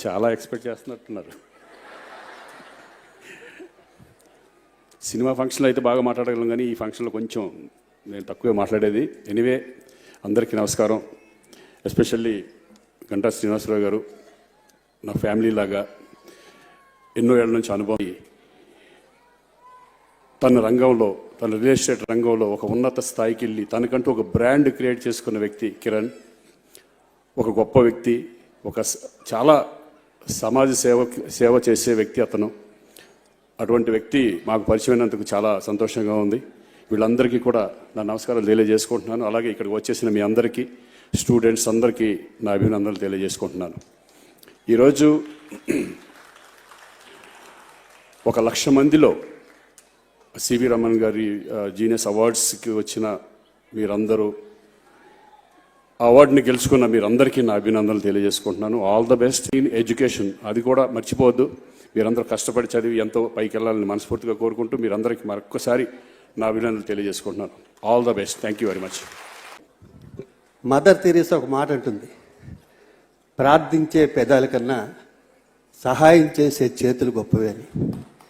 చాలా expect చేస్తున్నట్టున్నారు. Cinema ఫంక్షన్లో అయితే బాగా మాట్లాడగలను, కానీ ఈ ఫంక్షన్లో కొంచెం నేను తక్కువే మాట్లాడేది. ఎనీవే, అందరికీ నమస్కారం. ఎస్పెషల్లీ గంటా శ్రీనివాసరావు గారు నా ఫ్యామిలీ లాగా ఎన్నో ఏళ్ళ నుంచి అనుభవం. తన రంగంలో, తన రియల్ ఎస్టేట్ రంగంలో ఒక ఉన్నత స్థాయికి వెళ్ళి తనకంటూ ఒక బ్రాండ్ క్రియేట్ చేసుకున్న వ్యక్తి కిరణ్. ఒక గొప్ప వ్యక్తి, ఒక చాలా సమాజ సేవ చేసే వ్యక్తి అతను. అటువంటి వ్యక్తి మాకు పరిచయమైనందుకు చాలా సంతోషంగా ఉంది. వీళ్ళందరికీ కూడా నా నమస్కారాలు తెలియజేసుకుంటున్నాను. అలాగే ఇక్కడికి వచ్చేసిన మీ అందరికీ, స్టూడెంట్స్ అందరికీ నా అభినందనలు తెలియజేసుకుంటున్నాను. ఈరోజు 1,00,000 మందిలో సివి రమణ్ గారి జీనియస్ అవార్డ్స్కి వచ్చిన మీరందరూ, అవార్డుని గెలుచుకున్న మీరందరికీ నా అభినందనలు తెలియజేసుకుంటున్నాను. All the best in education. అది కూడా మర్చిపోవద్దు. మీరందరూ కష్టపడి చదివి ఎంతో పైకి వెళ్ళాలని మనస్ఫూర్తిగా కోరుకుంటూ మీరందరికీ మరొక్కసారి నా అభినందనలు తెలియజేసుకుంటున్నాను. All the best. Thank you very much. Mother Teresa ఒక మాట అంటుంది, ప్రార్థించే పెదాల కన్నా సహాయం చేసే చేతులు గొప్పవే అని.